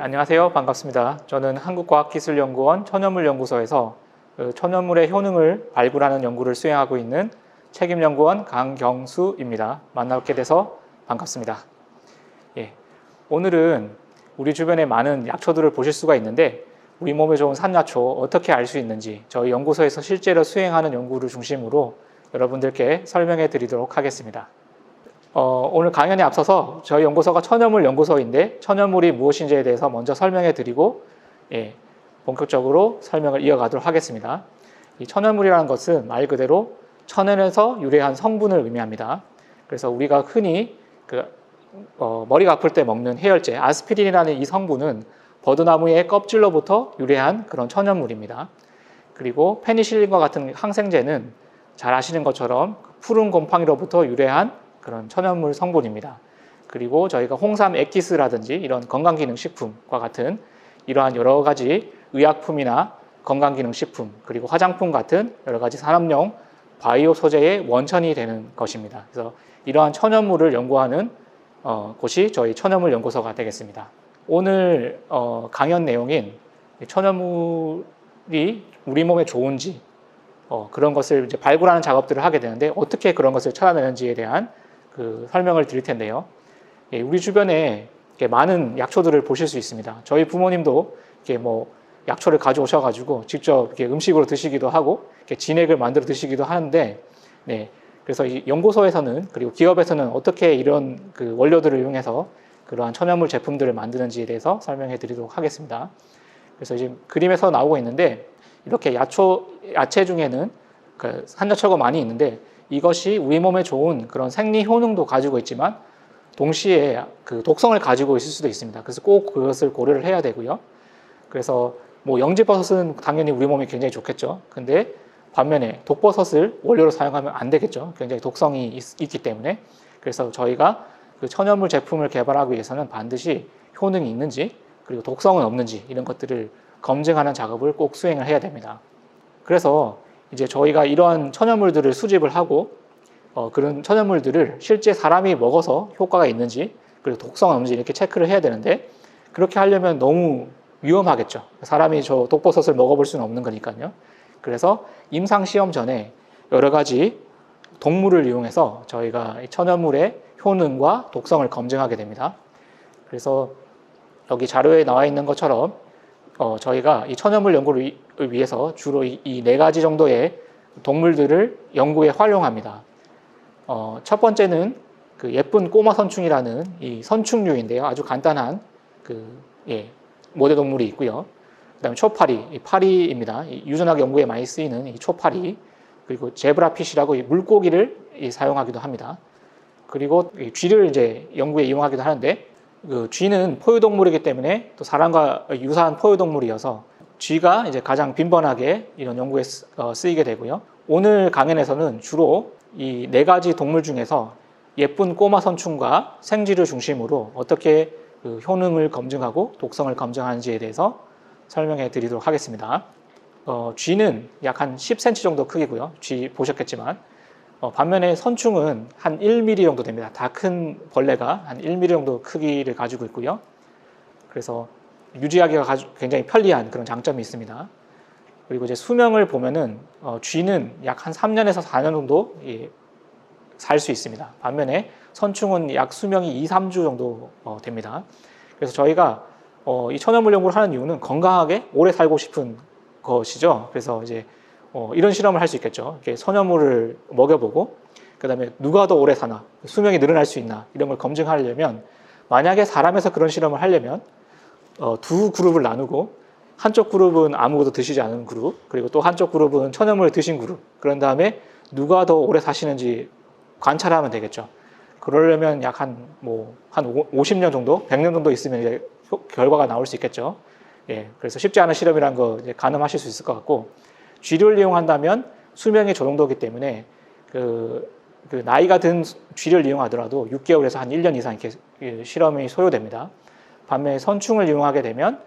안녕하세요. 반갑습니다. 저는 한국과학기술연구원 천연물연구소에서 천연물의 효능을 발굴하는 연구를 수행하고 있는 책임연구원 강경수입니다. 만나뵙게 돼서 반갑습니다. 오늘은 우리 주변에 많은 약초들을 보실 수가 있는데 우리 몸에 좋은 산야초 어떻게 알 수 있는지 저희 연구소에서 실제로 수행하는 연구를 중심으로 여러분들께 설명해 드리도록 하겠습니다. 오늘 강연에 앞서서 저희 연구소가 천연물 연구소인데 천연물이 무엇인지에 대해서 먼저 설명해 드리고 본격적으로 설명을 이어가도록 하겠습니다. 이 천연물이라는 것은 말 그대로 천연에서 유래한 성분을 의미합니다. 그래서 우리가 흔히 머리가 아플 때 먹는 해열제 아스피린이라는 이 성분은 버드나무의 껍질로부터 유래한 그런 천연물입니다. 그리고 페니실린과 같은 항생제는 잘 아시는 것처럼 푸른 곰팡이로부터 유래한 그런 천연물 성분입니다. 그리고 저희가 홍삼 액기스라든지 이런 건강기능식품과 같은 이러한 여러 가지 의약품이나 건강기능식품 그리고 화장품 같은 여러 가지 산업용 바이오 소재의 원천이 되는 것입니다. 그래서 이러한 천연물을 연구하는 곳이 저희 천연물 연구소가 되겠습니다. 오늘 강연 내용인 천연물이 우리 몸에 좋은지 그런 것을 이제 발굴하는 작업들을 하게 되는데 어떻게 그런 것을 찾아내는지에 대한 설명을 드릴 텐데요. 우리 주변에 많은 약초들을 보실 수 있습니다. 저희 부모님도 약초를 가져오셔가지고 직접 음식으로 드시기도 하고 진액을 만들어 드시기도 하는데, 그래서 이 연구소에서는 그리고 기업에서는 어떻게 이런 원료들을 이용해서 그러한 천연물 제품들을 만드는지에 대해서 설명해 드리도록 하겠습니다. 그래서 지금 그림에서 나오고 있는데 이렇게 야채 중에는 산야초가 많이 있는데 이것이 우리 몸에 좋은 그런 생리 효능도 가지고 있지만 동시에 독성을 가지고 있을 수도 있습니다. 그래서 꼭 그것을 고려를 해야 되고요. 그래서 영지버섯은 당연히 우리 몸에 굉장히 좋겠죠. 근데 반면에 독버섯을 원료로 사용하면 안 되겠죠. 굉장히 독성이 있기 때문에. 그래서 저희가 천연물 제품을 개발하기 위해서는 반드시 효능이 있는지 그리고 독성은 없는지 이런 것들을 검증하는 작업을 꼭 수행을 해야 됩니다. 그래서 이제 저희가 이러한 천연물들을 수집을 하고 그런 천연물들을 실제 사람이 먹어서 효과가 있는지 그리고 독성은 없는지 이렇게 체크를 해야 되는데 그렇게 하려면 너무 위험하겠죠. 사람이 저 독버섯을 먹어볼 수는 없는 거니까요. 그래서 임상시험 전에 여러 가지 동물을 이용해서 저희가 천연물의 효능과 독성을 검증하게 됩니다. 그래서 여기 자료에 나와 있는 것처럼 저희가 이 천연물 연구를 위해서 주로 이 4가지 정도의 동물들을 연구에 활용합니다. 첫 번째는 예쁜 꼬마 선충이라는 이 선충류인데요. 아주 간단한 모대 동물이 있고요. 그 다음에 초파리, 이 파리입니다. 유전학 연구에 많이 쓰이는 이 초파리, 그리고 제브라핏이라고 이 물고기를 사용하기도 합니다. 그리고 쥐를 이제 연구에 이용하기도 하는데 쥐는 포유동물이기 때문에 또 사람과 유사한 포유동물이어서 쥐가 이제 가장 빈번하게 이런 연구에 쓰이게 되고요. 오늘 강연에서는 주로 이 4가지 동물 중에서 예쁜 꼬마 선충과 생쥐를 중심으로 어떻게 효능을 검증하고 독성을 검증하는지에 대해서 설명해 드리도록 하겠습니다. 쥐는 약 한 10cm 정도 크기고요. 쥐 보셨겠지만 반면에 선충은 한 1mm 정도 됩니다. 다 큰 벌레가 한 1mm 정도 크기를 가지고 있고요. 그래서 유지하기가 굉장히 편리한 그런 장점이 있습니다. 그리고 이제 수명을 보면은 쥐는 약 한 3년에서 4년 정도 살 수 있습니다. 반면에 선충은 약 수명이 2, 3주 정도 됩니다. 그래서 저희가 이 천연물 연구를 하는 이유는 건강하게 오래 살고 싶은 것이죠. 그래서 이제 이런 실험을 할 수 있겠죠. 이렇게 천연물을 먹여보고 그 다음에 누가 더 오래 사나 수명이 늘어날 수 있나 이런 걸 검증하려면 만약에 사람에서 그런 실험을 하려면 두 그룹을 나누고 한쪽 그룹은 아무것도 드시지 않은 그룹 그리고 또 한쪽 그룹은 천연물을 드신 그룹 그런 다음에 누가 더 오래 사시는지 관찰하면 되겠죠. 그러려면 약 한 50년 정도 100년 정도 있으면 이제 결과가 나올 수 있겠죠. 그래서 쉽지 않은 실험이라는 거 이제 가늠하실 수 있을 것 같고 쥐를 이용한다면 수명이 저 정도이기 때문에 나이가 든 쥐를 이용하더라도 6개월에서 한 1년 이상 이렇게 실험이 소요됩니다. 반면에 선충을 이용하게 되면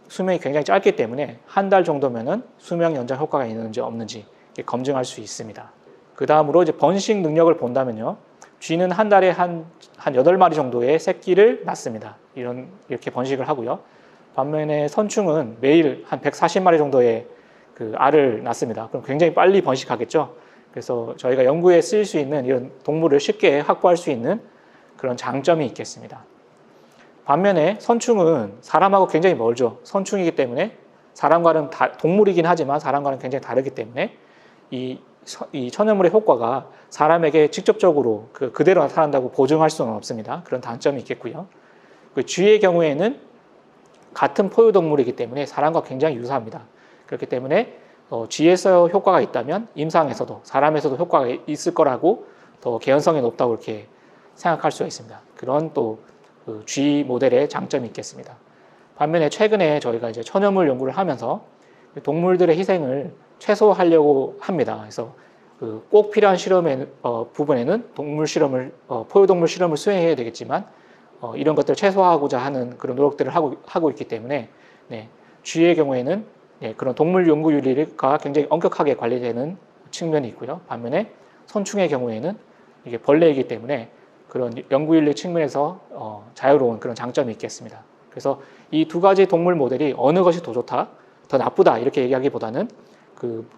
수명이 굉장히 짧기 때문에 한 달 정도면은 수명 연장 효과가 있는지 없는지 검증할 수 있습니다. 그 다음으로 이제 번식 능력을 본다면요. 쥐는 한 달에 한 8마리 정도의 새끼를 낳습니다. 이렇게 번식을 하고요. 반면에 선충은 매일 한 140마리 정도의 그 알을 낳습니다. 그럼 굉장히 빨리 번식하겠죠. 그래서 저희가 연구에 쓰일 수 있는 이런 동물을 쉽게 확보할 수 있는 그런 장점이 있겠습니다. 반면에 선충은 사람하고 굉장히 멀죠. 선충이기 때문에 사람과는 동물이긴 하지만 사람과는 굉장히 다르기 때문에 이 천연물의 효과가 사람에게 직접적으로 그대로 나타난다고 보증할 수는 없습니다. 그런 단점이 있겠고요. 그 쥐의 경우에는 같은 포유동물이기 때문에 사람과 굉장히 유사합니다. 그렇기 때문에 쥐에서 효과가 있다면 임상에서도 사람에서도 효과가 있을 거라고 더 개연성이 높다고 이렇게 생각할 수가 있습니다. 그런 또 그 쥐 모델의 장점이 있겠습니다. 반면에 최근에 저희가 이제 천연물 연구를 하면서 동물들의 희생을 최소화하려고 합니다. 그래서 꼭 필요한 실험의 부분에는 포유동물 실험을 수행해야 되겠지만 이런 것들을 최소화하고자 하는 그런 노력들을 하고 있기 때문에 쥐의 경우에는 그런 동물 연구 윤리가 굉장히 엄격하게 관리되는 측면이 있고요. 반면에 선충의 경우에는 이게 벌레이기 때문에 그런 연구 윤리 측면에서 자유로운 그런 장점이 있겠습니다. 그래서 이 두 가지 동물 모델이 어느 것이 더 좋다, 더 나쁘다 이렇게 얘기하기보다는 그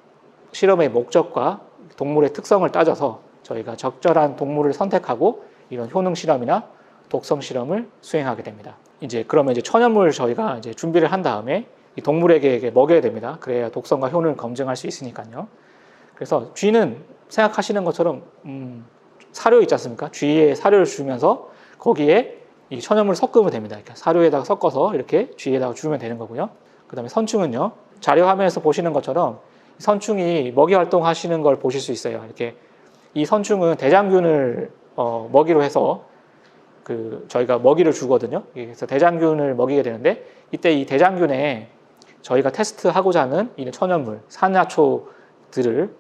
실험의 목적과 동물의 특성을 따져서 저희가 적절한 동물을 선택하고 이런 효능 실험이나 독성 실험을 수행하게 됩니다. 그러면 천연물 저희가 준비를 한 다음에 이 동물에게 먹여야 됩니다. 그래야 독성과 효능을 검증할 수 있으니까요. 그래서 쥐는 생각하시는 것처럼 사료 있지 않습니까? 쥐에 사료를 주면서 거기에 이 천연물을 섞으면 됩니다. 이렇게 사료에다가 섞어서 이렇게 쥐에다가 주면 되는 거고요. 그 다음에 선충은요, 자료 화면에서 보시는 것처럼 선충이 먹이 활동하시는 걸 보실 수 있어요. 이렇게 이 선충은 대장균을 먹이로 해서 저희가 먹이를 주거든요. 그래서 대장균을 먹이게 되는데 이때 이 대장균에 저희가 테스트하고자 하는 이 천연물, 산야초들을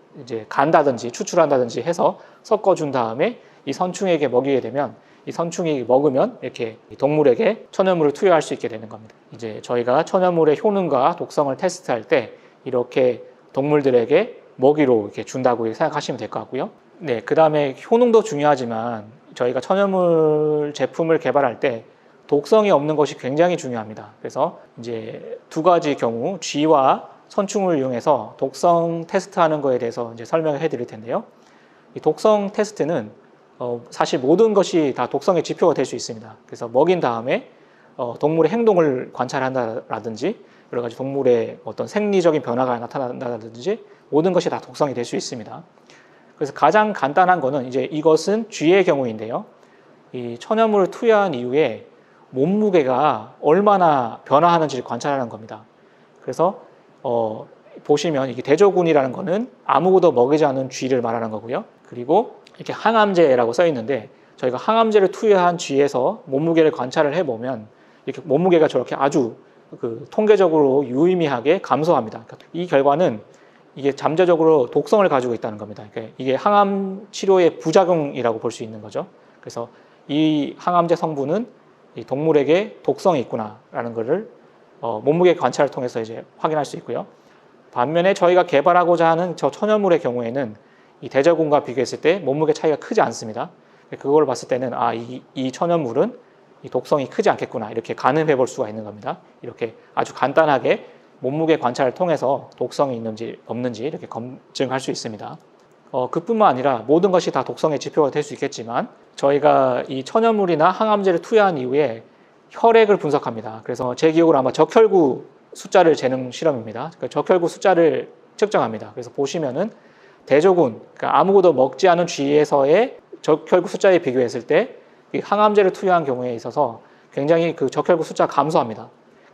간다든지 추출한다든지 해서 섞어준 다음에 이 선충에게 먹이게 되면 이 선충이 먹으면 이렇게 동물에게 천연물을 투여할 수 있게 되는 겁니다. 저희가 천연물의 효능과 독성을 테스트할 때 이렇게 동물들에게 먹이로 이렇게 준다고 생각하시면 될 것 같고요. 그 다음에 효능도 중요하지만 저희가 천연물 제품을 개발할 때 독성이 없는 것이 굉장히 중요합니다. 그래서 두 가지 경우 쥐와 선충을 이용해서 독성 테스트하는 거에 대해서 설명을 해드릴 텐데요. 이 독성 테스트는 사실 모든 것이 다 독성의 지표가 될 수 있습니다. 그래서 먹인 다음에 동물의 행동을 관찰한다든지 여러 가지 동물의 어떤 생리적인 변화가 나타난다든지 모든 것이 다 독성이 될 수 있습니다. 그래서 가장 간단한 거는 이것은 쥐의 경우인데요. 이 천연물을 투여한 이후에 몸무게가 얼마나 변화하는지를 관찰하는 겁니다. 그래서 보시면 이게 대조군이라는 거는 아무것도 먹이지 않은 쥐를 말하는 거고요. 그리고 이렇게 항암제라고 써 있는데 저희가 항암제를 투여한 쥐에서 몸무게를 관찰을 해보면 이렇게 몸무게가 저렇게 아주 통계적으로 유의미하게 감소합니다. 이 결과는 이게 잠재적으로 독성을 가지고 있다는 겁니다. 이게 항암 치료의 부작용이라고 볼 수 있는 거죠. 그래서 이 항암제 성분은 이 동물에게 독성이 있구나라는 것을 몸무게 관찰을 통해서 확인할 수 있고요. 반면에 저희가 개발하고자 하는 저 천연물의 경우에는 이 대저군과 비교했을 때 몸무게 차이가 크지 않습니다. 그걸 봤을 때는 이 천연물은 이 독성이 크지 않겠구나 이렇게 가늠해 볼 수가 있는 겁니다. 이렇게 아주 간단하게 몸무게 관찰을 통해서 독성이 있는지 없는지 이렇게 검증할 수 있습니다. 그뿐만 아니라 모든 것이 다 독성의 지표가 될 수 있겠지만 저희가 이 천연물이나 항암제를 투여한 이후에 혈액을 분석합니다. 그래서 제 기억으로 아마 적혈구 숫자를 재는 실험입니다. 적혈구 숫자를 측정합니다. 그래서 보시면은 대조군, 그러니까 아무것도 먹지 않은 쥐에서의 적혈구 숫자에 비교했을 때 이 항암제를 투여한 경우에 있어서 굉장히 적혈구 숫자가 감소합니다.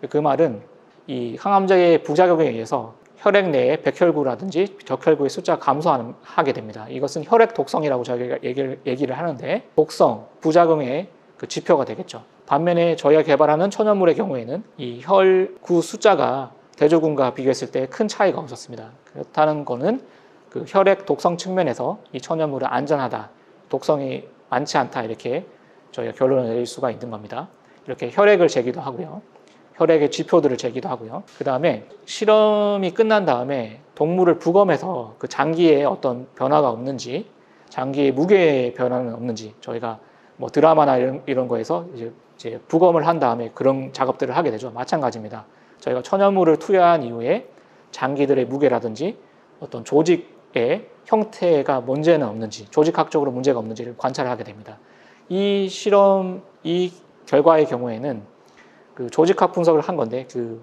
그 말은 이 항암제의 부작용에 의해서 혈액 내에 백혈구라든지 적혈구의 숫자가 감소하게 됩니다. 이것은 혈액 독성이라고 저희가 얘기를 하는데 독성, 부작용의 지표가 되겠죠. 반면에 저희가 개발하는 천연물의 경우에는 이 혈구 숫자가 대조군과 비교했을 때 큰 차이가 없었습니다. 그렇다는 것은 혈액 독성 측면에서 이 천연물은 안전하다, 독성이 많지 않다 이렇게 저희가 결론을 내릴 수가 있는 겁니다. 이렇게 혈액을 재기도 하고요. 혈액의 지표들을 재기도 하고요. 그 다음에 실험이 끝난 다음에 동물을 부검해서 장기에 어떤 변화가 없는지, 장기의 무게의 변화는 없는지 저희가 뭐 드라마나 이런 거에서 이제 부검을 한 다음에 그런 작업들을 하게 되죠. 마찬가지입니다. 저희가 천연물을 투여한 이후에 장기들의 무게라든지 어떤 조직의 형태가 문제는 없는지, 조직학적으로 문제가 없는지를 관찰하게 됩니다. 이 결과의 경우에는 그 조직학 분석을 한 건데 그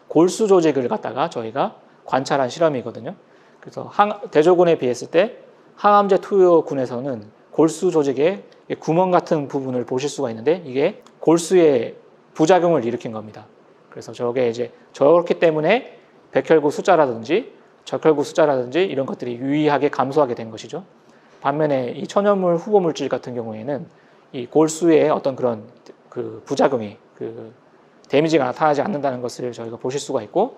골수 조직을 갖다가 저희가 관찰한 실험이거든요. 그래서 대조군에 비했을 때 항암제 투여군에서는 골수 조직의 구멍 같은 부분을 보실 수가 있는데 이게 골수의 부작용을 일으킨 겁니다. 그래서 저게 이제 저렇기 때문에 백혈구 숫자라든지 적혈구 숫자라든지 이런 것들이 유의하게 감소하게 된 것이죠. 반면에 이 천연물 후보 물질 같은 경우에는 이 골수의 어떤 그런 그 부작용이 그 데미지가 나타나지 않는다는 것을 저희가 보실 수가 있고,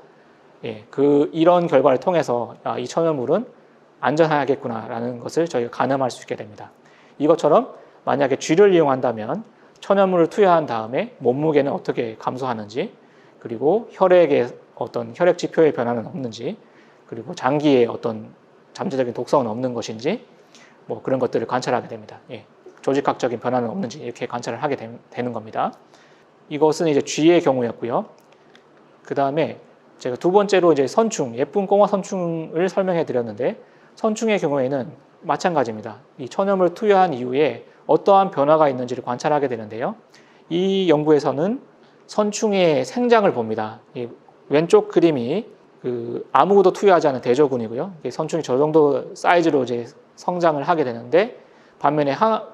이런 결과를 통해서 이 천연물은 안전하겠구나라는 것을 저희가 가늠할 수 있게 됩니다. 이것처럼 만약에 쥐를 이용한다면 천연물을 투여한 다음에 몸무게는 어떻게 감소하는지, 그리고 혈액의 어떤 혈액 지표의 변화는 없는지, 그리고 장기에 어떤 잠재적인 독성은 없는 것인지, 뭐 그런 것들을 관찰하게 됩니다. 조직학적인 변화는 없는지 이렇게 관찰을 하게 되는 겁니다. 이것은 이제 쥐의 경우였고요. 그 다음에 제가 두 번째로 이제 선충, 예쁜 꼬마 선충을 설명해 드렸는데, 선충의 경우에는 마찬가지입니다. 이 천연물 투여한 이후에 어떠한 변화가 있는지를 관찰하게 되는데요. 이 연구에서는 선충의 생장을 봅니다. 이 왼쪽 그림이 그 아무것도 투여하지 않은 대조군이고요. 선충이 저 정도 사이즈로 이제 성장을 하게 되는데, 반면에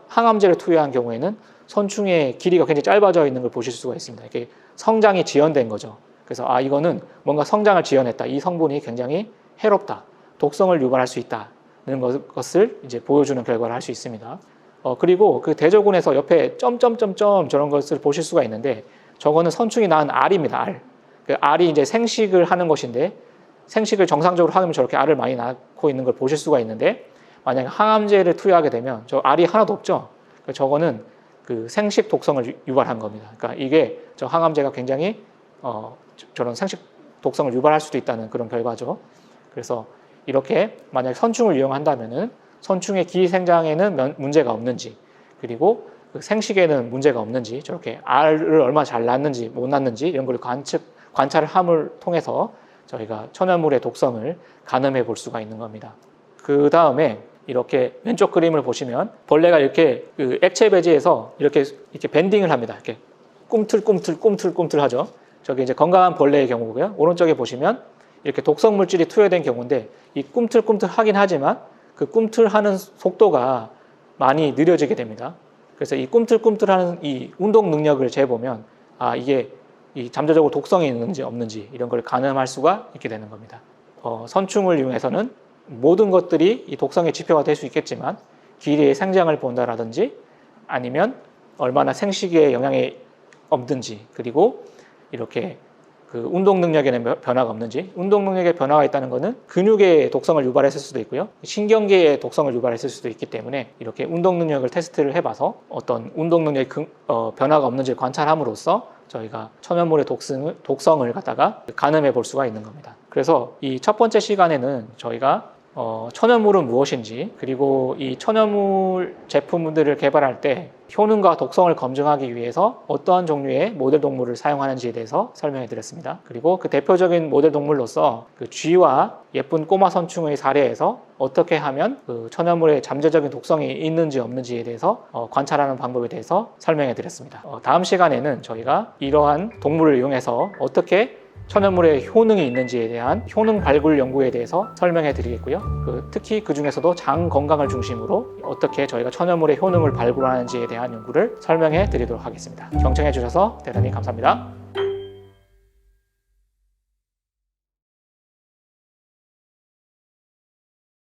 항암제를 투여한 경우에는 선충의 길이가 굉장히 짧아져 있는 걸 보실 수가 있습니다. 이게 성장이 지연된 거죠. 그래서 이거는 뭔가 성장을 지연했다. 이 성분이 굉장히 해롭다. 독성을 유발할 수 있다는 것을 이제 보여주는 결과를 할 수 있습니다. 그리고 그 대조군에서 옆에 점점점점 저런 것을 보실 수가 있는데, 저거는 선충이 낳은 알입니다. 알. 그 알이 이제 생식을 하는 것인데, 생식을 정상적으로 하면 저렇게 알을 많이 낳고 있는 걸 보실 수가 있는데, 만약에 항암제를 투여하게 되면 저 알이 하나도 없죠. 저거는 그 생식 독성을 유발한 겁니다. 그러니까 이게 저 항암제가 굉장히 저런 생식 독성을 유발할 수도 있다는 그런 결과죠. 그래서 이렇게 만약 선충을 이용한다면은 선충의 기생장에는 문제가 없는지, 그리고 그 생식에는 문제가 없는지, 저렇게 알을 얼마나 잘 낳는지 못 낳는지 이런 걸 관찰을 함을 통해서 저희가 천연물의 독성을 가늠해 볼 수가 있는 겁니다. 그 다음에 이렇게 왼쪽 그림을 보시면 벌레가 이렇게 그 액체 배지에서 이렇게 밴딩을 합니다. 이렇게 꿈틀꿈틀 하죠. 저게 이제 건강한 벌레의 경우고요. 오른쪽에 보시면 이렇게 독성 물질이 투여된 경우인데, 이 꿈틀꿈틀 하긴 하지만 그 꿈틀하는 속도가 많이 느려지게 됩니다. 그래서 이 꿈틀꿈틀하는 이 운동 능력을 재보면 이게 이 잠재적으로 독성이 있는지 없는지 이런 걸 가늠할 수가 있게 되는 겁니다. 선충을 이용해서는 모든 것들이 이 독성의 지표가 될 수 있겠지만, 길이의 생장을 본다라든지 아니면 얼마나 생식에 영향이 없는지, 그리고 이렇게 그 운동 능력에는 변화가 없는지, 운동 능력에 변화가 있다는 것은 근육의 독성을 유발했을 수도 있고요, 신경계의 독성을 유발했을 수도 있기 때문에 이렇게 운동 능력을 테스트를 해봐서 어떤 운동 능력의 변화가 없는지를 관찰함으로써 저희가 천연물의 독성을 갖다가 가늠해 볼 수가 있는 겁니다. 그래서 이 첫 번째 시간에는 저희가 천연물은 무엇인지, 그리고 이 천연물 제품들을 개발할 때 효능과 독성을 검증하기 위해서 어떠한 종류의 모델 동물을 사용하는지에 대해서 설명해 드렸습니다. 그리고 그 대표적인 모델 동물로서 그 쥐와 예쁜 꼬마 선충의 사례에서 어떻게 하면 그 천연물의 잠재적인 독성이 있는지 없는지에 대해서 관찰하는 방법에 대해서 설명해 드렸습니다. 다음 시간에는 저희가 이러한 동물을 이용해서 어떻게 천연물의 효능이 있는지에 대한 효능 발굴 연구에 대해서 설명해 드리겠고요. 특히 그 중에서도 장 건강을 중심으로 어떻게 저희가 천연물의 효능을 발굴하는지에 대한 연구를 설명해 드리도록 하겠습니다. 경청해 주셔서 대단히 감사합니다.